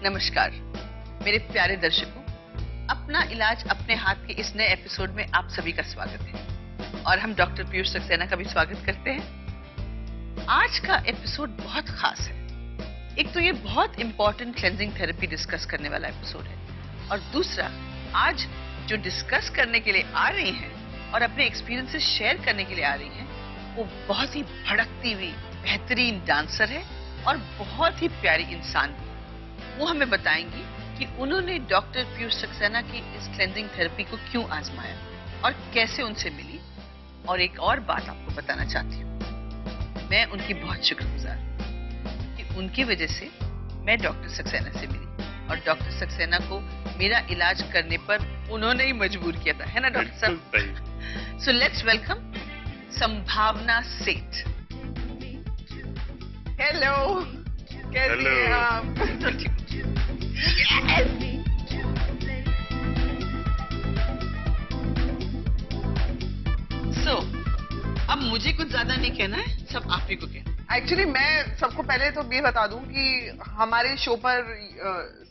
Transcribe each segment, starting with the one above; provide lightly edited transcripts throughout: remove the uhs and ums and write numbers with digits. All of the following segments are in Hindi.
नमस्कार मेरे प्यारे दर्शकों, अपना इलाज अपने हाथ के इस नए एपिसोड में आप सभी का स्वागत है और हम डॉक्टर पीयूष सक्सेना का भी स्वागत करते हैं। आज का एपिसोड बहुत खास है। एक तो ये बहुत इंपॉर्टेंट क्लेंजिंग थेरेपी डिस्कस करने वाला एपिसोड है और दूसरा, आज जो डिस्कस करने के लिए आ रही हैं और अपने एक्सपीरियंसेस शेयर करने के लिए आ रही हैं, वो बहुत ही भड़कती हुई बेहतरीन डांसर है और बहुत ही प्यारी इंसान भी। वो हमें बताएंगी कि उन्होंने डॉक्टर पीयूष सक्सेना की इस क्लेंजिंग थेरेपी को क्यों आजमाया और कैसे उनसे मिली। और एक और बात आपको बताना चाहती हूँ, मैं उनकी बहुत शुक्रगुजार हूँ कि उनकी वजह से मैं डॉक्टर सक्सेना से मिली और डॉक्टर सक्सेना को मेरा इलाज करने पर उन्होंने ही मजबूर किया था, है ना डॉक्टर साहब? सो लेट्स वेलकम संभावना सेठ। हेलो, कैसी हैं आप? So, अब मुझे कुछ ज्यादा नहीं कहना है, सब आप ही को कहना। एक्चुअली मैं सबको पहले तो ये बता दूं कि हमारे शो पर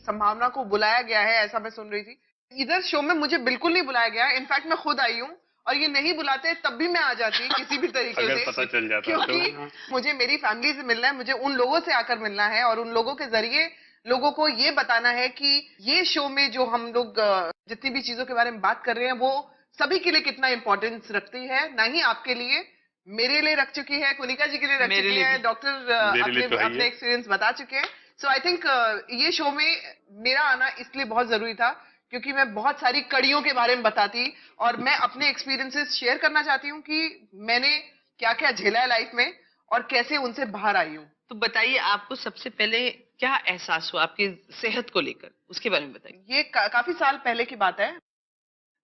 संभावना को बुलाया गया है, ऐसा मैं सुन रही थी। इधर शो में मुझे बिल्कुल नहीं बुलाया गया, इनफैक्ट मैं खुद आई हूँ और ये नहीं बुलाते तब भी मैं आ जाती किसी भी तरीके अगर से, पता चल जाता क्योंकि तो। मुझे मेरी फैमिली से मिलना है, मुझे उन लोगों से आकर मिलना है और उन लोगों के जरिए लोगों को ये बताना है कि ये शो में जो हम लोग जितनी भी चीजों के बारे में बात कर रहे हैं वो सभी के लिए कितना इंपॉर्टेंस रखती है। ना ही आपके लिए, मेरे लिए रख चुकी है, कुनिका जी के लिए रख चुकी है, डॉक्टर अपने एक्सपीरियंस बता चुके हैं। सो आई थिंक ये शो में मेरा आना इसलिए बहुत जरूरी था क्योंकि मैं बहुत सारी कड़ियों के बारे में बताती और मैं अपने एक्सपीरियंसेस शेयर करना चाहती हूँ कि मैंने क्या क्या झेला है लाइफ में और कैसे उनसे बाहर आई हूँ। तो बताइए, आपको सबसे पहले क्या एहसास हुआ आपकी सेहत को लेकर, उसके बारे में बताइए। ये काफी साल पहले की बात है।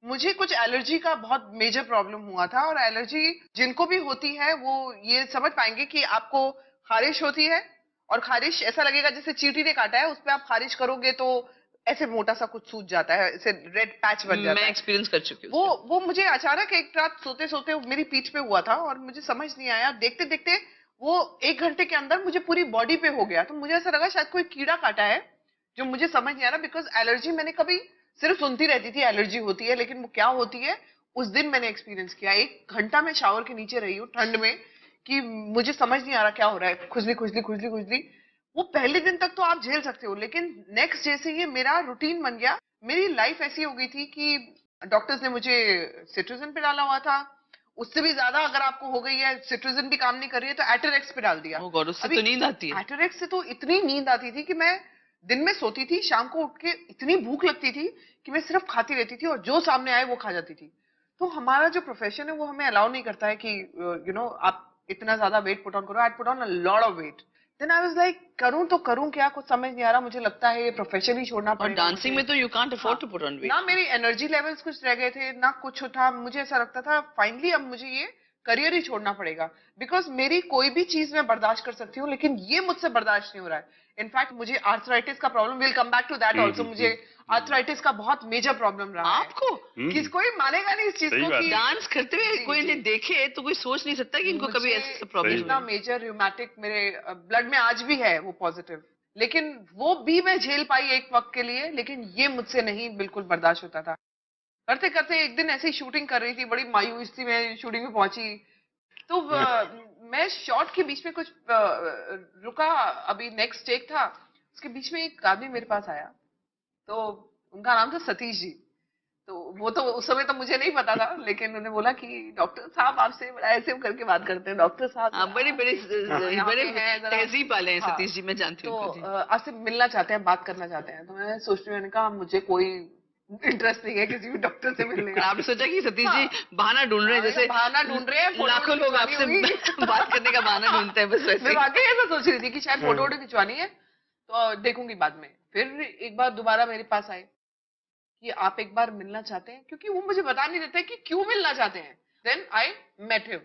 मुझे कुछ एलर्जी का बहुत मेजर प्रॉब्लम हुआ था और एलर्जी जिनको भी होती है वो ये समझ पाएंगे कि आपको खारिश होती है और खारिश ऐसा लगेगा जैसे चींटी ने काटा है, उस पर आप खारिश करोगे तो ऐसे मोटा सा कुछ सूज जाता है, ऐसे रेड पैच बन जाता है। मैं एक्सपीरियंस कर चुकी हूँ। वो मुझे अचानक एक रात सोते सोते मेरी पीठ पे हुआ था और मुझे समझ नहीं आया, देखते देखते वो 1 घंटे के अंदर मुझे पूरी बॉडी पे हो गया। तो मुझे ऐसा लगा शायद कोई कीड़ा काटा है, जो मुझे समझ नहीं आ रहा, बिकॉज एलर्जी मैंने कभी सिर्फ सुनती रहती थी एलर्जी होती है, लेकिन वो क्या होती है उस दिन मैंने एक्सपीरियंस किया। 1 घंटा मैं शावर के नीचे रही हूँ ठंड में कि मुझे समझ नहीं आ रहा क्या हो रहा है, खुजली खुजली खुजली खुजली। वो पहले दिन तक तो आप झेल सकते हो, लेकिन नेक्स्ट डे से ये मेरा रूटीन बन गया। मेरी लाइफ ऐसी हो गई थी कि डॉक्टर्स ने मुझे सिट्रिजन पे डाला हुआ था, उससे भी ज्यादा अगर आपको हो गई है, सिट्रिजन भी काम नहीं कर रही है तो एटोरेक्स पे डाल दिया। उससे तो नींद आती है। एटोरेक्स से तो इतनी नींद आती थी कि मैं दिन में सोती थी, शाम को उठ के इतनी भूख लगती थी कि मैं सिर्फ खाती रहती थी और जो सामने आए वो खा जाती थी। तो हमारा जो प्रोफेशन है वो हमें अलाउ नहीं करता है कि आप इतना ज्यादा वेट पुट ऑन करो। I put on a lot of weight. Then I was like करूं तो करूं क्या, कुछ समझ नहीं आ रहा। मुझे लगता है ये प्रोफेशन ही छोड़ना पड़ेगा। और डांसिंग में तो you can't afford to put on weight. ना मेरी एनर्जी लेवल्स कुछ रह गए थे, ना कुछ था। मुझे ऐसा लगता था फाइनली अब मुझे ये करियर ही छोड़ना पड़ेगा, बिकॉज मेरी कोई भी चीज मैं बर्दाश्त कर सकती हूँ लेकिन ये मुझसे बर्दाश्त नहीं हो रहा है। इनफैक्ट मुझे आर्थराइटिस का problem, will come back to that also, मुझे आर्थराइटिस का बहुत मेजर प्रॉब्लम रहा है। आपको कोई मानेगा नहीं इस चीज को कि डांस करते हुए कोई इन्हें देखे तो कोई सोच नहीं सकता कि इनको कभी ऐसा प्रॉब्लम। इतना मेजर रूमेटिक मेरे ब्लड में आज भी है वो पॉजिटिव, लेकिन वो भी मैं झेल पाई एक वक्त के लिए, लेकिन ये मुझसे नहीं बिल्कुल बर्दाश्त होता था। करते करते एक दिन ऐसे ही शूटिंग कर रही थी, बड़ी मायूस थी मैं, शूटिंग में पहुंची तो मैं शॉट के बीच में कुछ रुका, अभी नेक्स्ट टेक था, उसके बीच में एक आदमी मेरे पास आया। तो उनका नाम था सतीश जी। तो वो तो उस समय तो मुझे नहीं पता था, लेकिन उन्होंने बोला कि डॉक्टर साहब आपसे बड़ा ऐसे करके बात करते हैं, डॉक्टर साहब बड़े तहजीब वाले हैं सतीश जी, मैं जानती हूँ। तो आपसे मिलना चाहते हैं, बात करना चाहते हैं। तो मैं सोचती हूँ, मैंने कहा मुझे कोई इंटरेस्ट नहीं है किसी भी डॉक्टर से मिलने का। आपने सोचा कि सतीश जी बहाना ढूंढ रहे हैं, जैसे बहाना ढूंढ रहे हैं, लाखों लोग आपसे बात करने का बहाना ढूंढते हैं, बस वैसे। मैं वाकई ऐसा सोच रही थी कि शायद फोटो खिंचवानी है तो देखूंगी बाद में। फिर एक बार दोबारा मेरे पास आए कि आप एक बार मिलना चाहते हैं, क्योंकि वो मुझे बता नहीं देते कि क्यों मिलना चाहते हैं। Then I met him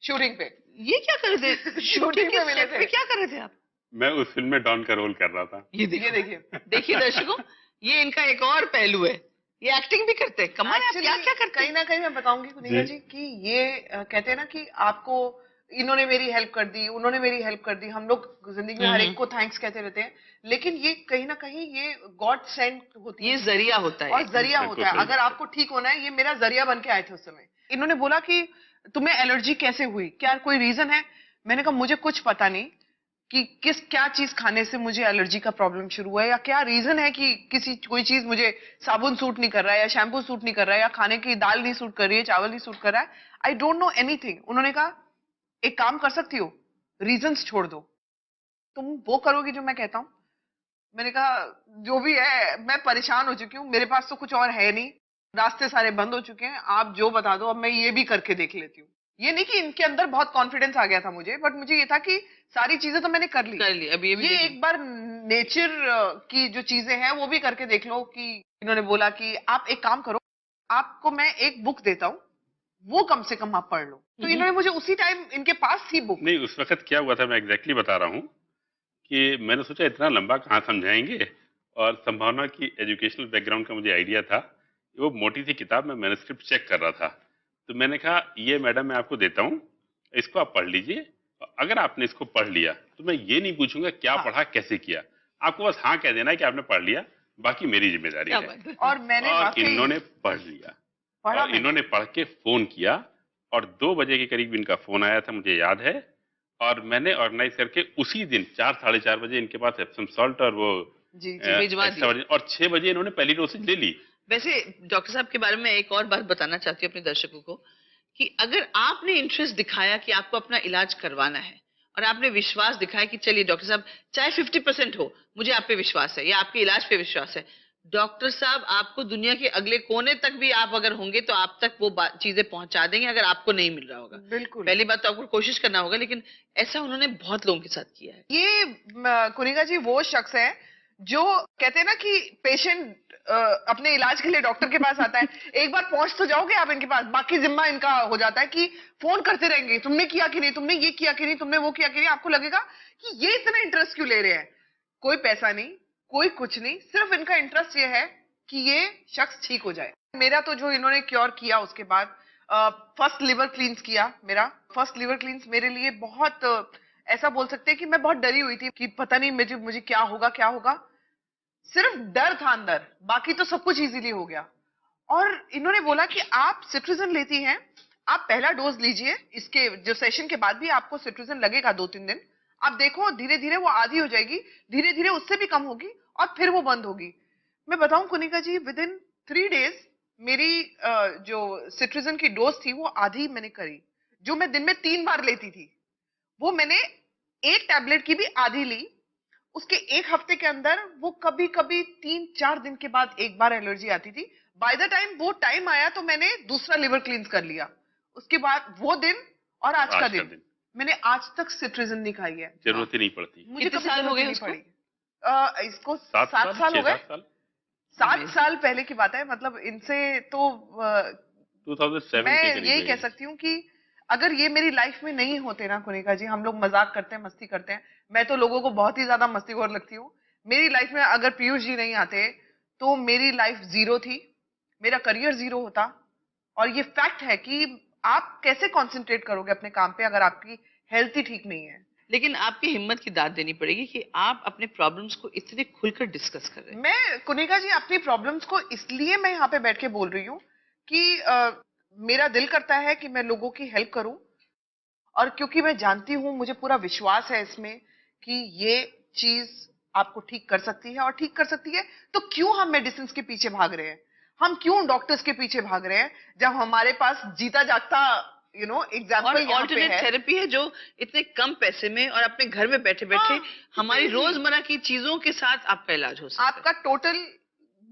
shooting पे। ये क्या कर रहे थे? शूटिंग पे मिले थे? क्या कर रहे थे आप? मैं उस फिल्म में डॉन का रोल कर रहा था। ये देखिए दर्शकों, ये इनका एक और पहलू है, ये एक्टिंग भी करते हैं। कमाल है, क्या क्या करते हैं? कहीं ना कहीं मैं बताऊंगी कुनिका जी कि ये कहते हैं ना कि आपको इन्होंने मेरी हेल्प कर दी, उन्होंने मेरी हेल्प कर दी। हम लोग जिंदगी में हर एक को थैंक्स कहते रहते हैं, लेकिन ये कहीं ना कहीं ये गॉड सेंट होती है, ये जरिया होता है और जरिया बिल्कुल होता है। सही अगर आपको ठीक होना है, ये मेरा जरिया बन के आए थे उस समय। इन्होंने बोला कि तुम्हें एलर्जी कैसे हुई, क्या कोई रीजन है? मैंने कहा मुझे कुछ पता नहीं कि क्या चीज खाने से मुझे एलर्जी का प्रॉब्लम शुरू हुआ है, या क्या रीजन है कि कोई चीज मुझे साबुन सूट नहीं कर रहा है, या शैम्पू सूट नहीं कर रहा है, या खाने की दाल नहीं सूट कर रही है, चावल नहीं सूट कर रहा है। I don't know anything. उन्होंने कहा एक काम कर सकती हो, रीजंस छोड़ दो, तुम वो करोगी जो मैं कहता हूं। मैंने कहा जो भी है, मैं परेशान हो चुकी हूँ, मेरे पास तो कुछ और है नहीं, रास्ते सारे बंद हो चुके हैं, आप जो बता दो, अब मैं ये भी करके देख लेती हूँ। ये नहीं कि इनके अंदर बहुत कॉन्फिडेंस आ गया था मुझे, बट मुझे ये था कि सारी चीजें तो मैंने कर ली, अब ये भी ये एक बार नेचर की जो चीजें हैं वो भी करके देख लो। कि इन्होंने बोला कि आप एक काम करो, आपको मैं एक बुक देता हूँ, वो कम से कम आप पढ़ लो। तो इन्होंने मुझे उसी टाइम, इनके पास थी बुक। नहीं, उस वक्त क्या हुआ था मैं एग्जैक्टली बता रहा हूँ कि मैंने सोचा इतना लंबा कहाँ समझाएंगे, और संभावना की एजुकेशनल बैकग्राउंड का मुझे आइडिया था। वो मोटी सी किताब, मैं मैन्युस्क्रिप्ट चेक कर रहा था, तो मैंने कहा ये मैडम मैं आपको देता हूँ, इसको आप पढ़ लीजिए। अगर आपने इसको पढ़ लिया तो मैं ये नहीं पूछूंगा क्या पढ़ा, कैसे किया, आपको बस हाँ कह देना है कि आपने पढ़ लिया, बाकी मेरी जिम्मेदारी है। और मैंने और इन्होंने पढ़ लिया, और इन्होंने पढ़ के फोन किया, और 2 बजे के करीब इनका फोन आया था, मुझे याद है। और मैंने ऑर्गेनाइज करके उसी दिन 4 साढ़े 4 बजे इनके पास एप्सम सॉल्ट और वो भिजवा दिया, और 6 बजे इन्होंने पहली डोसेज ले ली। वैसे डॉक्टर साहब के बारे में एक और बात बताना चाहती हूँ अपने दर्शकों को, कि अगर आपने इंटरेस्ट दिखाया कि आपको अपना इलाज करवाना है, और आपने विश्वास दिखाया कि चलिए डॉक्टर साहब चाहे 50% हो, मुझे आप पे विश्वास है या आपके इलाज पे विश्वास है, डॉक्टर साहब आपको दुनिया के अगले कोने तक भी आप अगर होंगे तो आप तक वो चीजें पहुंचा देंगे अगर आपको नहीं मिल रहा होगा। बिल्कुल। पहली बात तो आपको कोशिश करना होगा, लेकिन ऐसा उन्होंने बहुत लोगों के साथ किया है। ये कुनिका जी वो शख्स है जो कहते हैं ना कि पेशेंट अपने इलाज के लिए डॉक्टर के पास आता है, एक बार पहुंच तो जाओगे आप इनके पास, बाकी जिम्मा इनका हो जाता है कि फोन करते रहेंगे, तुमने किया कि नहीं, तुमने ये किया कि नहीं, तुमने वो किया कि नहीं। आपको लगेगा कि ये इतना इंटरेस्ट क्यों ले रहे हैं। कोई पैसा नहीं, कोई कुछ नहीं, सिर्फ इनका इंटरेस्ट ये है कि ये शख्स ठीक हो जाए। मेरा तो जो इन्होंने क्योर किया, उसके बाद फर्स्ट लिवर क्लींस किया। मेरा फर्स्ट लिवर क्लींस मेरे लिए बहुत ऐसा बोल सकते हैं कि मैं बहुत डरी हुई थी कि पता नहीं मुझे क्या होगा, क्या होगा। सिर्फ डर था अंदर, बाकी तो सब कुछ इजीली हो गया। और इन्होंने बोला कि आप सिट्रिजन लेती हैं, आप पहला डोज लीजिए, इसके जो सेशन के बाद भी आपको सिट्रिजन लगेगा 2-3 दिन, आप देखो धीरे धीरे वो आधी हो जाएगी, धीरे धीरे उससे भी कम होगी, और फिर वो बंद होगी। मैं बताऊं कुनिका जी, विद इन 3 डेज मेरी जो सिट्रिजन की डोज थी वो आधी मैंने करी। जो मैं दिन में 3 बार लेती थी, वो मैंने एक टैबलेट की भी आधी ली। उसके 1 हफ्ते के अंदर वो कभी कभी 3-4 दिन के बाद एक बार एलर्जी आती थी। बाय द टाइम वो टाइम आया तो मैंने दूसरा लिवर क्लींस कर लिया। उसके बाद वो दिन और आज का दिन मैंने आज तक सिट्रिजन नहीं खाई है। जरूरत ही नहीं पड़ती। मुझे कितने साल हो गए उसको? इसको 7 साल हो गए। 7 Amazing. साल पहले की बात है। मतलब इनसे तो 2007 मैं के करीब यही है कह ये। सकती हूँ कि अगर ये मेरी लाइफ में नहीं होते ना कुनिका जी, हम लोग मजाक करते हैं, मस्ती करते हैं, मैं तो लोगों को बहुत ही ज्यादा मस्तीखोर लगती हूँ। मेरी लाइफ में अगर पीयूष जी नहीं आते तो मेरी लाइफ जीरो थी, मेरा करियर जीरो होता। और ये फैक्ट है कि आप कैसे कंसंट्रेट करोगे अपने काम पे अगर आपकी हेल्थ ही ठीक नहीं है। लेकिन आपकी हिम्मत की दाद देनी पड़ेगी कि आप अपने प्रॉब्लम्स को इतने खुलकर डिस्कस कर रहे हैं। मैं कुनिका जी अपनी प्रॉब्लम्स को इसलिए मैं यहाँ पे बैठ के बोल रही हूँ कि मेरा दिल करता है कि मैं लोगों की हेल्प करूं, और क्योंकि मैं जानती हूं, मुझे पूरा विश्वास है इसमें कि ये चीज आपको ठीक कर सकती है। और ठीक कर सकती है तो क्यों हम मेडिसिन के पीछे भाग रहे हैं, हम क्यों डॉक्टर्स के पीछे भाग रहे हैं, जब हमारे पास जीता जागता एग्जाम्पल यहाँ पे ऑल्टरनेट है। थेरेपी है जो इतने कम पैसे में और अपने घर में बैठे बैठे हाँ, हमारी रोजमर्रा की चीजों के साथ आपका इलाज हो सकता है। आपका टोटल,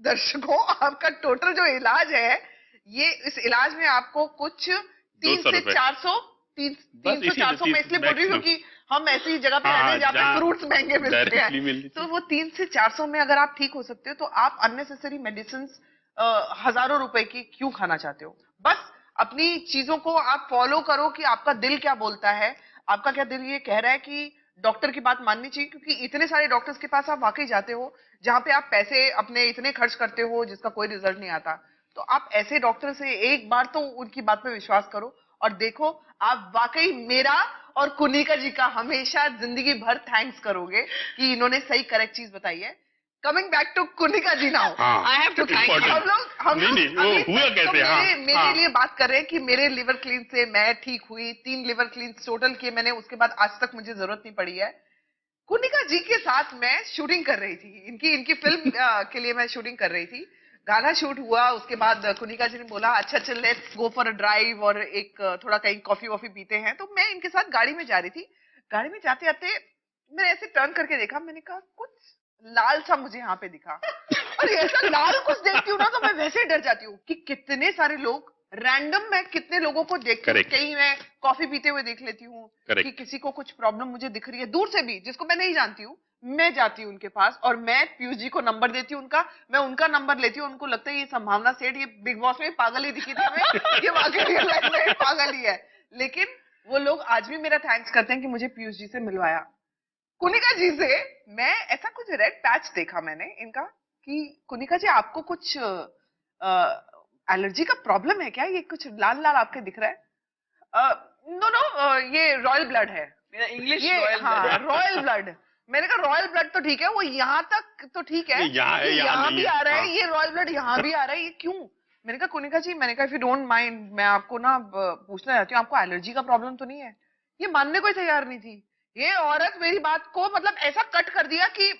दर्शकों, आपका टोटल जो इलाज है, ये इस इलाज में आपको कुछ 3 से 400 300-400 मैं इसलिए बोल रही हूँ क्योंकि हम ऐसी जगह पे रहते हैं जहाँ पे फ्रूट्स महंगे मिलते हैं। तो वो 3 से 400 में अगर आप ठीक हो सकते हो तो आप अननेसेसरी मेडिसिन हजारों रुपए की क्यों खाना चाहते हो। बस अपनी चीजों को आप फॉलो करो कि आपका दिल क्या बोलता है, आपका क्या दिल ये कह रहा है कि डॉक्टर की बात माननी चाहिए। क्योंकि इतने सारे डॉक्टर्स के पास आप वाकई जाते हो जहां पे आप पैसे अपने इतने खर्च करते हो जिसका कोई रिजल्ट नहीं आता। तो आप ऐसे डॉक्टर से एक बार तो उनकी बात पे विश्वास करो और देखो आप वाकई मेरा और कुनिका जी का हमेशा जिंदगी भर थैंक्स करोगे कि इन्होंने सही करेक्ट चीज बताई है। Coming back to Kunika ji now, I have to thank you. हम नहीं, लोग नहीं, वो अभी हुआ तो कैसे? हाँ, मेरे हाँ। लिए बात कर रहे हैं कि मेरे लिवर क्लीन से मैं ठीक हुई, 3 लिवर क्लीन टोटल किए मैंने, उसके बाद आज तक मुझे जरूरत नहीं पड़ी है। कुनिका जी के साथ मैं शूटिंग कर रही थी, इनकी फिल्म के लिए मैं शूटिंग कर रही थी। गाना शूट हुआ, उसके बाद कुनिका जी ने बोला अच्छा चल let's go for a drive और एक थोड़ा कहीं कॉफी वॉफी पीते हैं। तो मैं इनके साथ गाड़ी में जा रही थी। गाड़ी में जाते जाते मैंने ऐसे टर्न करके देखा, मैंने कहा कुछ लाल सा मुझे यहाँ पे दिखा। और ऐसा लाल कुछ देखती हूँ ना तो मैं वैसे ही डर जाती हूँ कि कितने सारे लोग रैंडम, मैं कितने लोगों को देखती हूँ, कहीं मैं कॉफी पीते हुए देख लेती हूँ कि किसी को कुछ प्रॉब्लम मुझे दिख रही है दूर से भी, जिसको मैं नहीं जानती हूँ, मैं जाती हूँ उनके पास और मैं पीयूष जी को नंबर देती हूँ उनका, मैं उनका नंबर लेती हूँ। उनको लगता है ये संभावना सेठ, ये बिग बॉस में पागल ही दिखी थी हमें, ये वाकई रियल लाइफ में पागल ही है। लेकिन वो लोग आज भी मेरा थैंक्स करते हैं कि मुझे पीयूष जी से मिलवाया। कुनिका जी से मैं ऐसा कुछ रेड पैच देखा मैंने इनका कि कुनिका जी आपको कुछ एलर्जी का प्रॉब्लम है क्या, ये कुछ लाल लाल आपके दिख रहा है? नो नो, ये रॉयल ब्लड है मेरा इंग्लिश ये, रॉयल हाँ रॉयल ब्लड। मैंने कहा रॉयल ब्लड तो ठीक है, वो यहाँ तक तो ठीक है, यहाँ भी आ रहा है, ये रॉयल ब्लड यहाँ भी आ रहा है, ये क्यों? मैंने कहा कुनिका जी, मैंने कहा इफ यू डोंट माइंड मैं आपको ना पूछना चाहती हूँ, आपको एलर्जी का प्रॉब्लम तो नहीं है? ये मानने को ही तैयार नहीं थी। ये औरत मेरी बात को मतलब ऐसा कट कर दिया कि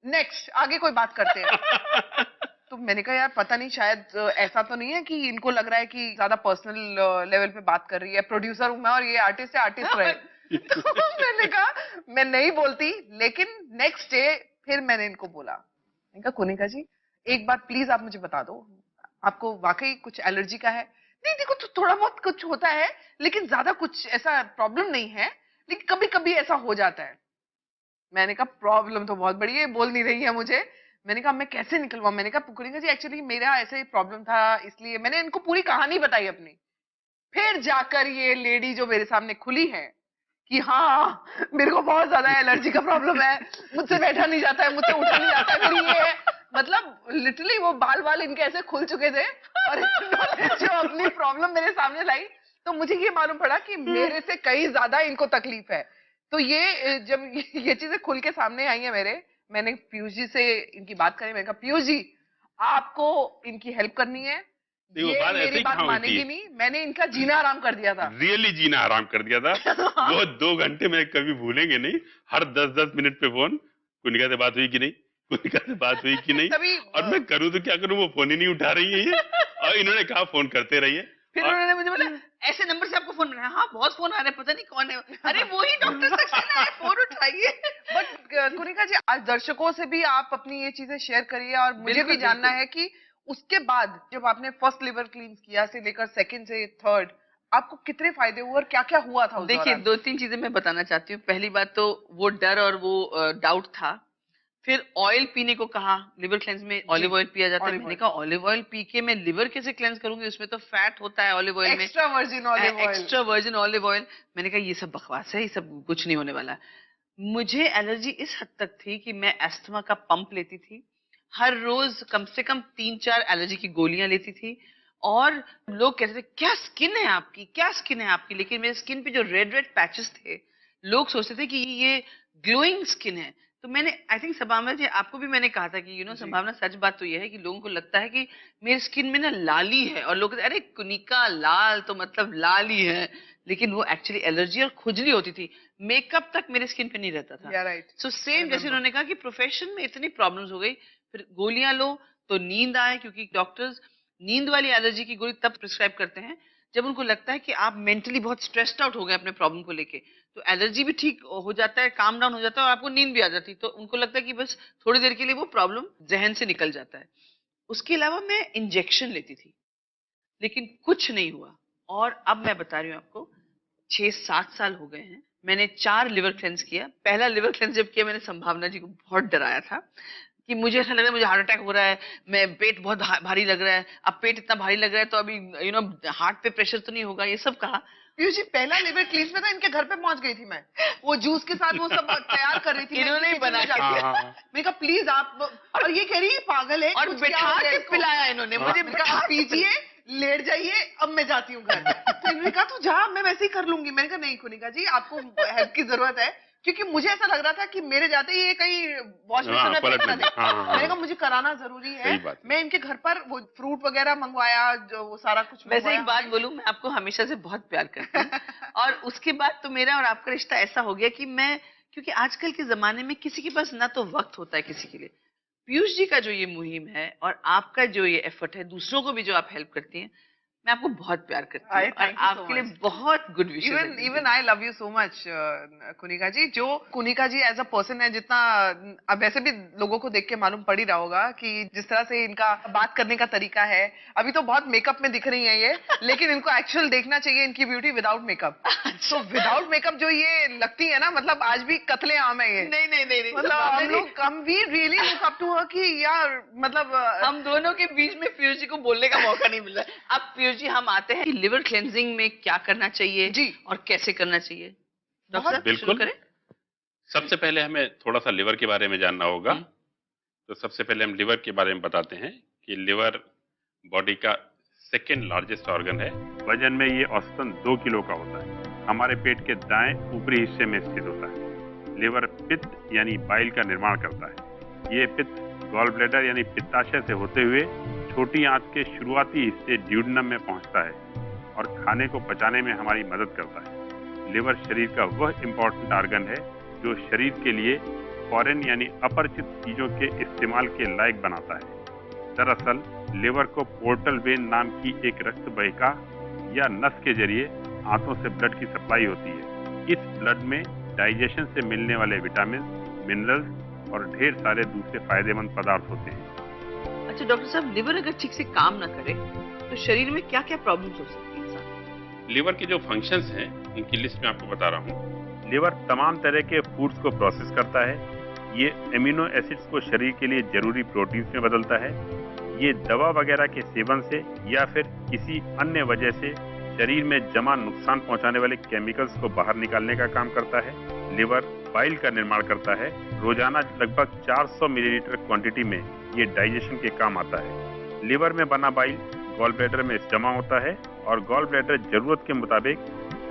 नेक्स्ट आगे कोई बात करते हैं। तो मैंने कहा यार पता नहीं, शायद ऐसा तो नहीं है कि इनको लग रहा है कि ज्यादा पर्सनल लेवल पे बात कर रही है, प्रोड्यूसर हूं मैं और ये आर्टिस्ट है, आर्टिस्ट रहे। तो मैंने कहा मैं नहीं बोलती, लेकिन नेक्स्ट डे फिर मैंने इनको बोला, मैंने कहा कुनिका जी एक बार प्लीज आप मुझे बता दो, आपको वाकई कुछ एलर्जी का है? नहीं देखो तो थोड़ा बहुत कुछ होता है, लेकिन ज्यादा कुछ ऐसा प्रॉब्लम नहीं है, लेकिन कभी कभी ऐसा हो जाता है। मैंने कहा प्रॉब्लम तो बहुत बड़ी है, बोल नहीं रही है मुझे। मैंने कहा मैं कैसे निकलवाऊं? मैंने कहा कुनिका जी एक्चुअली मेरा ऐसे प्रॉब्लम था, इसलिए मैंने इनको पूरी कहानी बताई अपनी। फिर जाकर ये लेडी जो मेरे सामने खुली है कि हाँ मेरे को बहुत ज्यादा एलर्जी का प्रॉब्लम है, मुझसे बैठा नहीं जाता है, मुझसे उठा नहीं जाता है, फिर ये है मतलब लिटरली वो बाल बाल इनके ऐसे खुल चुके थे और जो अपनी प्रॉब्लम मेरे सामने लाई, तो मुझे ये मालूम पड़ा कि मेरे से कहीं ज्यादा इनको तकलीफ है। तो ये जब ये चीजें खुल के सामने आई है मेरे, मैंने पीयूष जी से इनकी बात करी, मैंने कहा पीयूष जी आपको इनकी हेल्प करनी है, ये मेरी बात मानेगी नहीं, मैंने इनका जीना आराम कर दिया था। रियली जीना आराम कर दिया था। वो 2 घंटे में कभी भूलेंगे नहीं, हर 10-10 मिनट पे फोन, कुनिका से बात हुई कि नहीं, कुनिका से बात हुई कि नहीं, और मैं करूँ तो क्या करूँ, वो फोन ही नहीं उठा रही है ये, और इन्होंने कहा फोन करते रहिए। फिर उन्होंने मुझे बोला ऐसे नंबर से आपको फोन मिला? हाँ बहुत फोन आ रहे हैं, पता नहीं कौन है। अरे वही डॉक्टर सक्सेना है, फोन उठाइए। बट कुनिका जी आज दर्शकों से भी आप अपनी ये चीजें शेयर करिए, और मुझे भी जानना है कि उसके बाद जब आपने फर्स्ट लिवर क्लींस किया से लेकर सेकंड से थर्ड, आपको कितने फायदे हुए और क्या क्या हुआ था? देखिए 2-3 चीजें मैं बताना चाहती हूँ। पहली बात तो वो डर और वो डाउट था। फिर ऑयल पीने को कहा, लिवर क्लेंस में ऑलिव ऑयल पिया जाता है। मैंने कहा ऑलिव ऑयल पी के मैं लिवर कैसे क्लेंस करूंगी, उसमें तो फैट होता है ऑलिव ऑयल में, extra virgin olive oil. Extra virgin olive oil. मैंने कहा ये सब बकवास है, ये सब कुछ नहीं होने वाला। मुझे एलर्जी इस हद तक थी कि मैं एस्थमा का पंप लेती थी, हर रोज कम से कम 3-4 एलर्जी की गोलियां लेती थी। और लोग कहते थे क्या स्किन है आपकी, क्या स्किन है आपकी, लेकिन मेरे स्किन पे जो रेड रेड पैचेस थे, लोग सोचते थे कि ये ग्लोइंग स्किन है। तो मैंने आई थिंक संभावना जी आपको भी मैंने कहा था कि यू नो संभावना सच बात तो ये है कि लोगों को लगता है कि मेरी स्किन में ना लाली है, और लोग कहते अरे कुनिका लाल तो मतलब लाल ही है, लेकिन वो एक्चुअली एलर्जी और खुजली होती थी, मेकअप तक मेरे स्किन पे नहीं रहता था। सो सेम जैसे उन्होंने कहा कि प्रोफेशन में इतनी प्रॉब्लम्स हो गई, फिर गोलियां लो तो नींद आए, क्योंकि डॉक्टर्स नींद वाली एलर्जी की गोली तब प्रिस्क्राइब करते हैं जब उनको लगता है कि आप मेंटली बहुत स्ट्रेस्ड आउट हो गए अपने प्रॉब्लम को लेके, तो एलर्जी भी ठीक हो जाता है, काम डाउन हो जाता है और आपको नींद भी आ जाती है, तो उनको लगता है कि बस थोड़ी देर के लिए वो प्रॉब्लम जहन से निकल जाता है। उसके अलावा मैं इंजेक्शन लेती थी, लेकिन कुछ नहीं हुआ। और अब मैं बता रही हूँ आपको 6-7 साल हो गए हैं, मैंने 4 लिवर क्लेंस किया। पहला लिवर क्लेंस जब किया मैंने संभावना जी को बहुत डराया था कि मुझे ऐसा लग रहा है मुझे हार्ट अटैक हो रहा है, मैं पेट बहुत भारी लग रहा है, अब पेट इतना भारी लग रहा है तो अभी यू नो हार्ट पे प्रेशर तो नहीं होगा, ये सब कहा। पीयूष जी पहला लिवर क्लींस में था, इनके घर पे पहुंच गई थी मैं, वो जूस के साथ वो सब तैयार कर रही थी, इन्होंने ही बना के मैंने कहा प्लीज आप, और ये कह रही है पागल है, और बिठा के पिलाया इन्होंने मुझे, पीजिए लेट जाइए, अब मैं जाती हूँ घर। तो इन्होंने कहा तू जा, मैं वैसे ही कर लूंगी। मैंने कहा नहीं कुनिका जी, आपको हेल्प की जरूरत है, क्योंकि मुझे ऐसा लग रहा था कि मेरे जाते ही ये कहीं वॉश बेसिन में फेंक ना दे। मैंने कहा मुझे कराना जरूरी है। मैं इनके घर पर वो फ्रूट वगैरह मंगवाया, जो वो सारा कुछ। वैसे एक बात बोलूं, मैं आपको हमेशा से बहुत प्यार करती हूँ और उसके बाद तो मेरा और आपका रिश्ता ऐसा हो गया कि मैं, क्योंकि आजकल के जमाने में किसी के पास ना तो वक्त होता है किसी के लिए। पीयूष जी का जो ये मुहिम है और आपका जो ये एफर्ट है, दूसरों को भी जो आप हेल्प करती हैं, मैं आपको बहुत प्यार करती हूँ और आपके लिए बहुत good wishes. Even I love you so much Kunika ji. जो Kunika ji as a person है, जितना अब वैसे भी लोगों को देख के मालूम पड़ ही रहा होगा कि जिस तरह से इनका बात करने का तरीका है, अभी तो बहुत मेकअप में दिख रही है ये, लेकिन इनको एक्चुअल देखना चाहिए इनकी ब्यूटी विदाउट मेकअप। तो विदाउट मेकअप जो ये लगती है ना, मतलब आज भी कतले आम है ये। नहीं नहीं नहीं, मतलब हम we really look up to her कि यार, मतलब हम दोनों के बीच में पीयूष जी को बोलने का मौका नहीं मिल रहा है। अब पीयूष जी हम आते हैं कि लिवर क्लेंजिंग में क्या करना चाहिए जी और कैसे करना चाहिए। डॉक्टर साहब शुरू बिल्कुल। करें। सबसे पहले हमें थोड़ा सा लिवर के बारे में जानना होगा। तो सबसे पहले हम लिवर के बारे में बताते हैं कि लिवर बॉडी का सेकेंड लार्जेस्ट ऑर्गन है। वजन में ये औसतन 2 किलो का होता है। हमारे पेट के दाएं ऊपरी हिस्से में स्थित होता है। लिवर पित्त यानी बाइल का निर्माण करता है। ये पित्त गॉल ब्लैडर यानी पित्ताशय से होते हुए छोटी आंत के शुरुआती हिस्से ड्यूडेनम में पहुंचता है और खाने को पचाने में हमारी मदद करता है। लिवर शरीर का वह इम्पोर्टेंट ऑर्गन है जो शरीर के लिए फॉरेन यानी अपरिचित चीजों के इस्तेमाल के लायक बनाता है। दरअसल लिवर को पोर्टल वेन नाम की एक रक्त वाहिका या नस के जरिए आंतों से ब्लड की सप्लाई होती है। इस ब्लड में डाइजेशन से मिलने वाले विटामिन, मिनरल्स और ढेर सारे दूसरे फायदेमंद पदार्थ होते हैं। अच्छा डॉक्टर साहब, लिवर अगर ठीक से काम ना करे तो शरीर में क्या क्या प्रॉब्लम्स हो सकती है इंसान? लिवर के जो फंक्शंस हैं उनकी लिस्ट में आपको बता रहा हूँ। लिवर तमाम तरह के फूड्स को प्रोसेस करता है। ये एमिनो एसिड्स को शरीर के लिए जरूरी प्रोटीन्स में बदलता है। ये दवा वगैरह के सेवन से या फिर किसी अन्य वजह से शरीर में जमा नुकसान पहुंचाने वाले केमिकल्स को बाहर निकालने का काम करता है। लिवर बाइल का निर्माण करता है। रोजाना लगभग 400 मिलीलीटर क्वांटिटी में ये डाइजेशन के काम आता है। लिवर में बना बाइल गॉल ब्लैडर में जमा होता है और गॉल ब्लैडर जरूरत के मुताबिक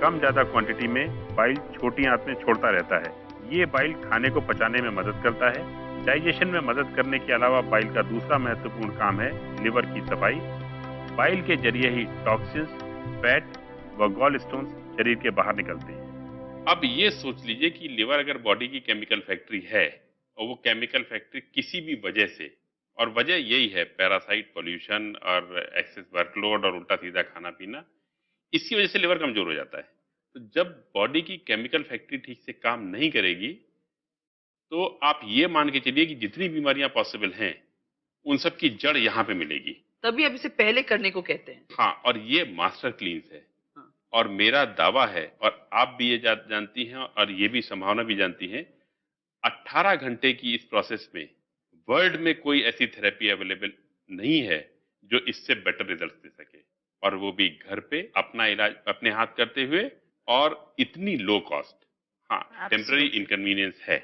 कम ज्यादा क्वांटिटी में बाइल छोटी आंत में छोड़ता रहता है। ये बाइल खाने को पचाने में मदद करता है। डाइजेशन में मदद करने के अलावा बाइल का दूसरा महत्वपूर्ण काम है लिवर की सफाई। बाइल के जरिए ही टॉक्सिन्स, फैट व गॉल स्टोन्स शरीर के बाहर निकलते हैं। अब ये सोच लीजिए कि लिवर अगर बॉडी की केमिकल फैक्ट्री है और वो केमिकल फैक्ट्री किसी भी वजह से, और वजह यही है पैरासाइट, पॉल्यूशन और एक्सेस वर्कलोड और उल्टा सीधा खाना पीना, इसकी वजह से लिवर कमजोर हो जाता है। तो जब बॉडी की केमिकल फैक्ट्री ठीक से काम नहीं करेगी तो आप ये मान के चलिए कि जितनी बीमारियां पॉसिबल हैं उन सब की जड़ यहाँ पे मिलेगी। तभी अब इसे पहले करने को कहते हैं। हाँ, और ये मास्टर क्लींस है। हाँ। और मेरा दावा है, और आप भी ये जानती हैं और ये भी संभावना भी जानती हैं, 18 घंटे की इस प्रोसेस में वर्ल्ड में कोई ऐसी थेरेपी अवेलेबल नहीं है जो इससे बेटर रिजल्ट दे सके, और वो भी घर पे अपना इलाज अपने हाथ करते हुए और इतनी लो कॉस्ट। हाँ, टेम्पररी इनकन्वीनियंस है।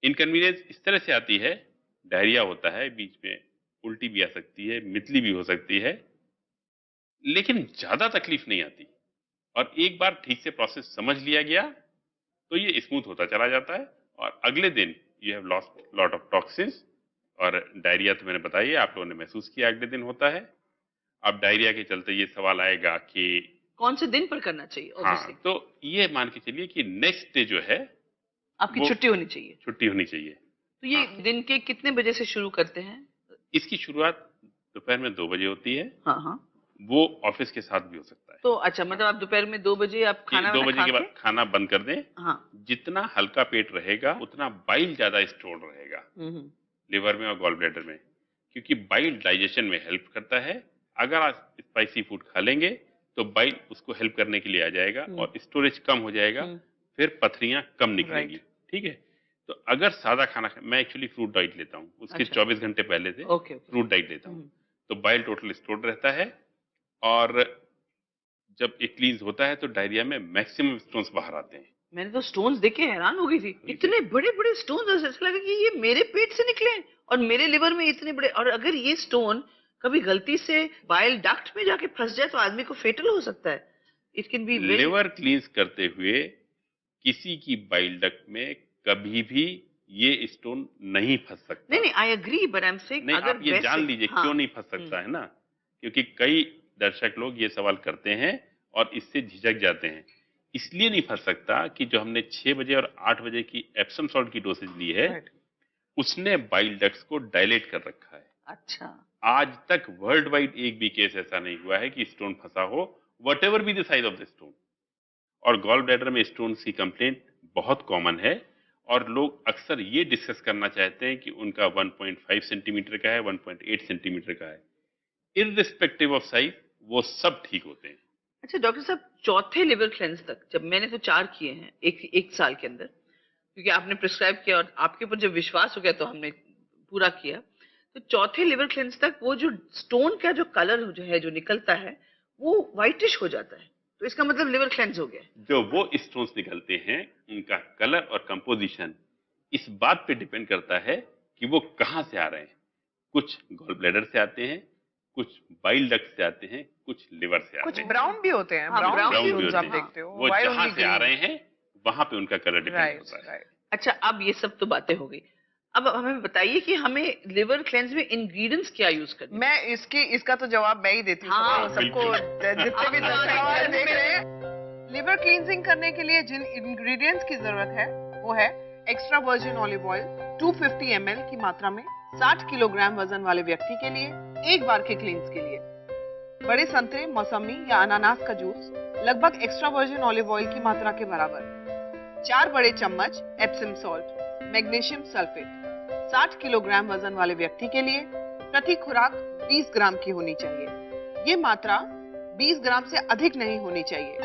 इनकन्वीनियंस इस तरह से आती है, डायरिया होता है, बीच में उल्टी भी आ सकती है, मितली भी हो सकती है, लेकिन ज्यादा तकलीफ नहीं आती। और एक बार ठीक से प्रोसेस समझ लिया गया तो ये स्मूथ होता चला जाता है और अगले दिन you have lost lot of toxins. और डायरिया तो मैंने बताया, आप लोगों ने महसूस किया, अगले दिन होता है। अब डायरिया के चलते ये सवाल आएगा कि कौन से दिन पर करना चाहिए? हाँ, तो ये मान के चलिए कि नेक्स्ट डे जो है आपकी छुट्टी होनी चाहिए। छुट्टी होनी चाहिए। तो ये दिन के कितने बजे से शुरू करते हैं? इसकी शुरुआत दोपहर में 2 बजे होती है। हाँ हाँ। वो ऑफिस के साथ भी हो सकता है। तो अच्छा, मतलब आप दोपहर में 2 बजे आप खाना 2 बजे के बाद खाना बंद कर दें। हाँ। जितना जितना हल्का पेट रहेगा उतना बाइल ज्यादा स्टोर रहेगा लिवर में और गॉल ब्लैडर में, क्योंकि बाइल डाइजेशन में हेल्प करता है। अगर आप स्पाइसी फूड खा लेंगे तो बाइल उसको हेल्प करने के लिए आ जाएगा और स्टोरेज कम हो जाएगा, फिर पथरियां कम निकलेंगी। ठीक है, तो अगर सादा खाना, मैं एक्चुअली फ्रूट डाइट लेता हूँ, उसके 24 घंटे पहले से फ्रूट डाइट लेता हूँ, तो बाइल टोटल स्टोर्ड रहता है। और जब ये क्लींस होता है तो डायरिया में मैक्सिमम स्टोन्स बाहर आते हैं। मैंने तो स्टोन्स देख के हैरान हो गई थी, इतने बड़े बड़े स्टोन्स, ऐसा लगा कि ये मेरे पेट से निकले और मेरे लिवर में इतने बड़े। और अगर ये स्टोन कभी गलती से बाइल डक्ट में जाके फंस जाए तो आदमी को फेटल हो सकता है. It can be very. Liver क्लींस करते हुए किसी की बाइल डक्ट में कभी भी ये स्टोन नहीं फंस सकता. नहीं नहीं, I agree, but I am saying नहीं, अगर आप ये जान लीजिए क्यों नहीं फंस सकता है ना, क्योंकि कई दर्शक लोग ये सवाल करते हैं और इससे झिझक जाते हैं. इसलिए नहीं फंस सकता कि जो हमने 6 बजे और 8 बजे की एप्सम सॉल्ट की डोसेज ली है, Right. उसने बाइल डक्ट्स को डायलेट कर रखा है. अच्छा. आज तक वर्ल्ड वाइड एक भी केस ऐसा नहीं हुआ है कि स्टोन फंसा हो, what ever be the size of the stone. और गॉल ब्लैडर में स्टोन की कंप्लेंट बहुत कॉमन है और लोग अक्सर ये डिस्कस करना चाहते हैं कि उनका 1.5 सेंटीमीटर का है, 1.8 सेंटीमीटर का है. इररिस्पेक्टिव ऑफ साइज वो सब ठीक होते हैं. अच्छा डॉक्टर साहब, चौथे लिवर क्लेंस तक, जब मैंने तो 4 किए हैं एक साल के अंदर, क्योंकि आपने प्रिस्क्राइब किया और आपके ऊपर जब विश्वास हो गया तो हमने पूरा किया. तो चौथे लिवर क्लेंस तक वो जो स्टोन का जो कलर जो निकलता है वो व्हाइटिश हो जाता है, तो इसका मतलब लिवर क्लेंस हो गया. जो वो स्टोन्स निकलते हैं उनका कलर और कंपोजिशन इस बात पे डिपेंड करता है कि वो कहाँ से आ रहे हैं. कुछ गॉल ब्लैडर से आते हैं, कुछ बाइल डक्ट से आते हैं, कुछ लिवर से आते कुछ हैं. ब्राउन भी होते हैं. हाँ, ब्राउन brown भी स्टोन्स होते आप हैं. देखते हो. वो Why जहाँ only से आ green? रहे हैं वहां पे उनका कलर डिपेंड Right, होता है. right. अच्छा, अब ये सब तो बातें हो गई. अब हमें बताइए कि हमें लिवर क्लेंस में इंग्रेडिएंट्स क्या यूज करने हैं? मैं इसका तो जवाब मैं ही देती हूँ. हाँ, सबको जितने भी दर्शक हमारे देख रहे हैं, लिवर क्लींजिंग करने के लिए जिन इंग्रेडिएंट्स की जरूरत है वो है extra virgin olive oil 250 ml की मात्रा में 60 किलोग्राम वजन वाले व्यक्ति के लिए एक बार के क्लींस के लिए. बड़े संतरे, मौसमी या अनानास का जूस लगभग एक्स्ट्रा वर्जिन ऑलिव ऑयल की मात्रा के बराबर. 4 बड़े चम्मच Epsom salt, magnesium sulphate 60 kilogram वजन वाले व्यक्ति के लिए प्रति खुराक 20 ग्राम की होनी चाहिए. ये मात्रा 20 ग्राम से अधिक नहीं होनी चाहिए.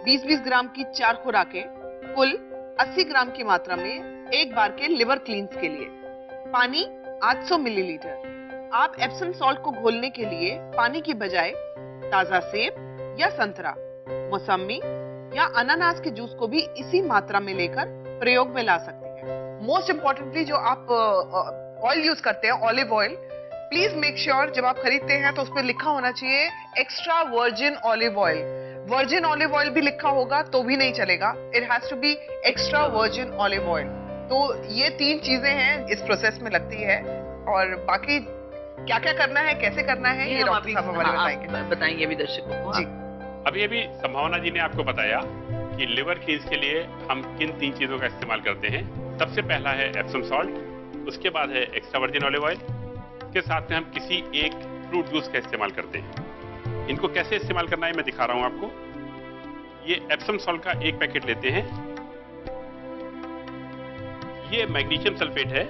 20-20 ग्राम की 4 खुराकें कुल 80 ग्राम की मात्रा में एक बार के लिवर क्लींस के लिए. पानी 800 मिलीलीटर. आप एप्सम सॉल्ट को घोलने के लिए पानी की बजाय ताजा सेब या संतरा, मौसमी या अनानास के जूस को भी इसी मात्रा में लेकर प्रयोग में ला सकते हैं. मोस्ट इम्पोर्टेंटली जो आप ऑयल यूज करते हैं, olive oil, please make sure जब आप खरीदते हैं तो उस पर लिखा होना चाहिए extra virgin olive oil. Virgin olive oil भी लिखा होगा तो भी नहीं चलेगा. It has to be extra virgin olive oil. तो ये 3 चीजें हैं इस प्रोसेस में लगती है. और बाकी क्या क्या करना है, कैसे करना है, ये हम डॉक्टर अभी साहब हमारे बताएंगे. बताएंगे अभी दर्शकों को. जी. अभी संभावना जी ने आपको बताया कि लिवर क्लींस के लिए हम किन 3 चीजों का इस्तेमाल करते हैं. सबसे पहला है एप्सम सॉल्ट, उसके बाद है एक्स्ट्रा वर्जिन ऑलिव ऑयल, के साथ में हम किसी एक फ्रूट जूस का इस्तेमाल करते हैं. इनको कैसे इस्तेमाल करना है मैं दिखा रहा हूं आपको. ये एप्सम सॉल्ट का एक पैकेट लेते हैं. ये मैग्नीशियम सल्फेट है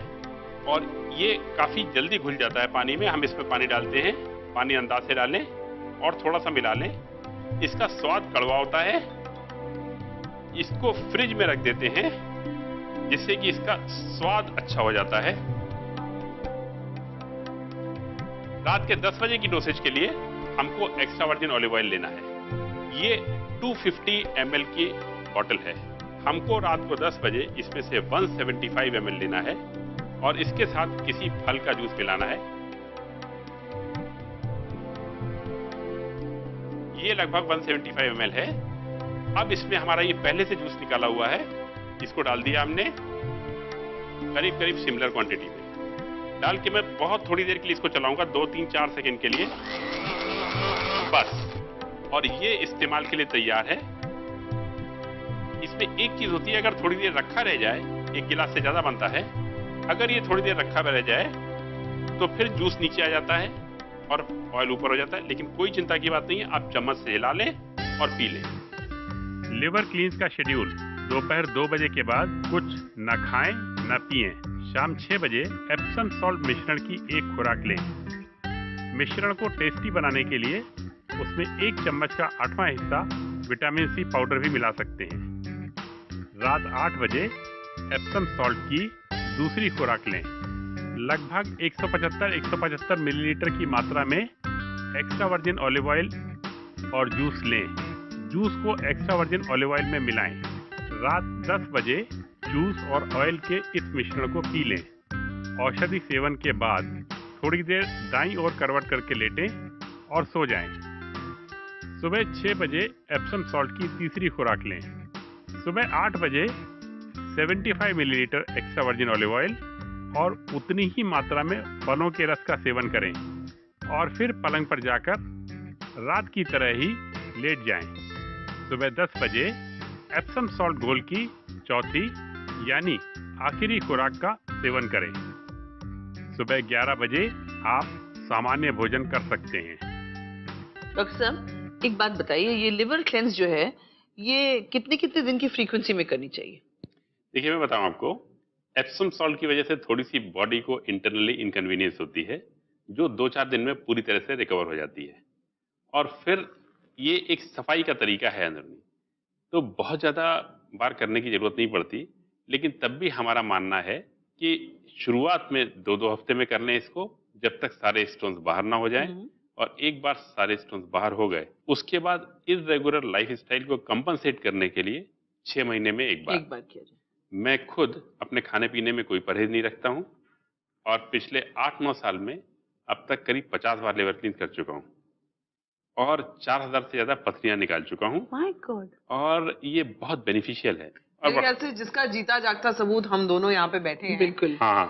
और ये काफी जल्दी घुल जाता है पानी में. हम इसमें पानी डालते हैं, पानी अंदाज से डालें और थोड़ा सा मिला लें. इसका स्वाद कड़वा होता है. इसको फ्रिज में रख देते हैं जिससे कि इसका स्वाद अच्छा हो जाता है. रात के 10 बजे की डोसेज के लिए हमको एक्स्ट्रा वर्जिन ऑलिव ऑयल लेना है. ये 250 ml की बॉटल है. हमको रात को 10 बजे इसमें से 175 ml लेना है और इसके साथ किसी फल का जूस मिलाना है. ये लगभग 175 ml है. अब इसमें हमारा ये पहले से जूस निकाला हुआ है, इसको डाल दिया हमने करीब करीब सिमिलर क्वांटिटी में. डाल के मैं बहुत थोड़ी देर के लिए इसको चलाऊंगा, 2-3-4 सेकंड के लिए बस. और ये इस्तेमाल के लिए तैयार है. इसमें एक चीज होती है, अगर थोड़ी देर रखा रह जाए, 1 गिलास से ज्यादा बनता है, अगर ये थोड़ी देर रखा रह जाए तो फिर जूस नीचे आ जाता है और ऑयल ऊपर हो जाता है. लेकिन कोई चिंता की बात नहीं है, आप चम्मच से हिला लें और पी लें. लिवर क्लींस का शेड्यूल: दोपहर 2 बजे के बाद कुछ न खाएं न पिएं. शाम 6 बजे एप्सम सॉल्ट मिश्रण की एक खुराक लें. मिश्रण को टेस्टी बनाने के लिए उसमें 1 चम्मच का 8वां हिस्सा विटामिन सी पाउडर भी मिला सकते हैं. रात 8 बजे एप्सम सॉल्ट की दूसरी खुराक लें. लगभग 175 मिलीलीटर की मात्रा में एक्स्ट्रा वर्जिन ऑलिव ऑयल और जूस लें. जूस को एक्स्ट्रा वर्जिन ऑलिव ऑयल में मिलाएं. रात 10 बजे जूस और ऑयल के इस मिश्रण को पी लें. औषधि सेवन के बाद थोड़ी देर दाईं ओर करवट करके लेटें और सो जाएं। सुबह 6 बजे एप्सम सॉल्ट की तीसरी खुराक लें। सुबह 8 बजे 75 millilitre extra virgin olive oil और उतनी ही मात्रा में फलों के रस का सेवन करें और फिर पलंग पर जाकर रात की तरह ही लेट जाएं। सुबह 10 बजे एप्सम सॉल्ट घोल की चौथी यानी आखिरी खुराक का सेवन करें। सुबह 11 बजे आप सामान्य भोजन कर सकते हैं। डॉक्टर साहब एक बात बताइए, ये लिवर क्लेंस जो है ये कितने कितने दिन की फ्रीक्वेंसी में करनी चाहिए? देखिए, मैं बताऊं आपको, एप्सम सॉल्ट की वजह से थोड़ी सी बॉडी को इंटरनली इनकन्वीनियंस होती है, जो 2-4 दिन में पूरी तरह से रिकवर हो जाती है। और फिर ये एक सफाई का तरीका है अंदरूनी, तो बहुत ज़्यादा बार करने की ज़रूरत नहीं पड़ती। लेकिन तब भी हमारा मानना है कि शुरुआत में 2-2 हफ्ते में कर लें इसको, जब तक सारे स्टोन्स बाहर ना हो जाएं। और एक बार सारे स्टोन्स बाहर हो गए, उसके बाद इर्रेगुलर लाइफस्टाइल को कंपनसेट करने के लिए 6 महीने में एक बार किया जाए। मैं खुद अपने खाने पीने में कोई परहेज नहीं रखता हूं और पिछले 8-9 साल में अब तक करीब 50 बार लिवर क्लीन कर चुका हूं और 4000 से ज्यादा पथरियां निकाल चुका हूं। My God. और ये बहुत बेनिफिशियल है। और मेरे ख्याल से जिसका जीता जागता सबूत हम दोनों यहाँ पे बैठे हैं। बिल्कुल। हाँ,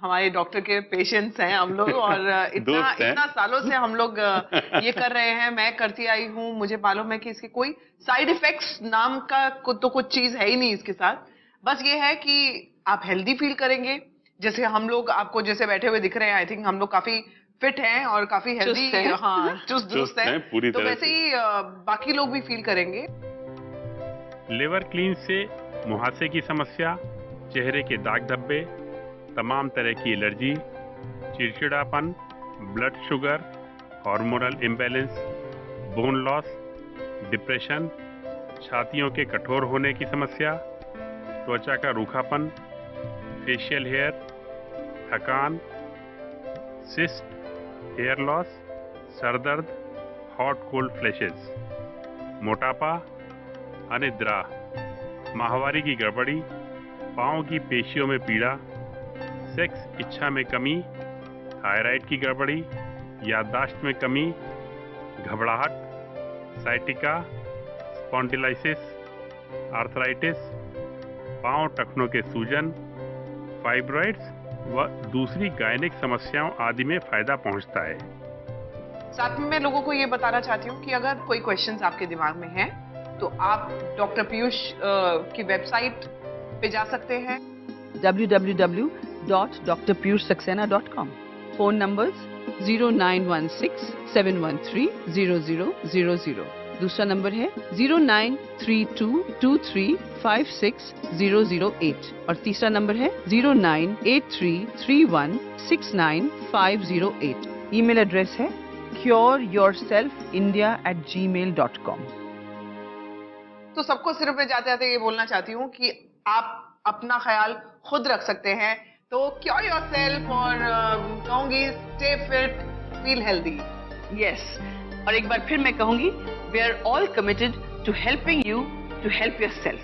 हमारे डॉक्टर के पेशेंट्स हैं हम लोग और दोस्त हैं। इतना सालों से हम लोग ये कर रहे हैं। मैं करती आई हूँ, मुझे मालूम है कि इसके कोई साइड इफेक्ट्स नाम का तो कुछ चीज है ही नहीं इसके साथ। बस ये है कि आप हेल्दी फील करेंगे। जैसे हम लोग आपको जैसे बैठे हुए दिख रहे हैं, आई थिंक हम लोग काफी फिट हैं और काफी हेल्दी, हाँ चुस्त हैं पूरी तो तरह वैसे ही बाकी लोग भी फील करेंगे। लिवर क्लीन से मुहासे की समस्या, चेहरे के दाग धब्बे, तमाम तरह की एलर्जी, चिड़चिड़ापन, blood sugar, hormonal imbalance, bone loss, depression, छातियों के कठोर होने की समस्या, त्वचा का रूखापन, फेशियल हेयर, थकान, सिस्ट, हेयर लॉस, सरदर्द, हॉट कोल्ड फ्लैशेस, मोटापा, अनिद्रा, माहवारी की गड़बड़ी, पाँव की पेशियों में पीड़ा, सेक्स इच्छा में कमी, थायराइड की गड़बड़ी, याददाश्त में कमी, घबराहट, साइटिका, स्पॉन्डिलाइसिस, आर्थराइटिस, पांव टखनों के सूजन, फाइब्रॉइड्स व दूसरी गायनिक समस्याओं आदि में फायदा पहुंचता है। साथ में मैं लोगों को ये बताना चाहती हूँ कि अगर कोई क्वेश्चंस आपके दिमाग में हैं तो आप डॉक्टर पीयूष की वेबसाइट पे जा सकते हैं www.drpiyushsaxena.com। Phone numbers 0916-713-0000। दूसरा नंबर है 0932235608 और तीसरा नंबर है 098331690508। ईमेल एड्रेस है cureyourselfindia@gmail.com। तो सबको सिर्फ मैं जाते जाते ये बोलना चाहती हूँ कि आप अपना ख्याल खुद रख सकते हैं। तो क्योर योरसेल्फ और कहूंगी stay fit, feel healthy. Yes, और एक बार फिर मैं कहूंगी, we are all committed to helping you to help yourself.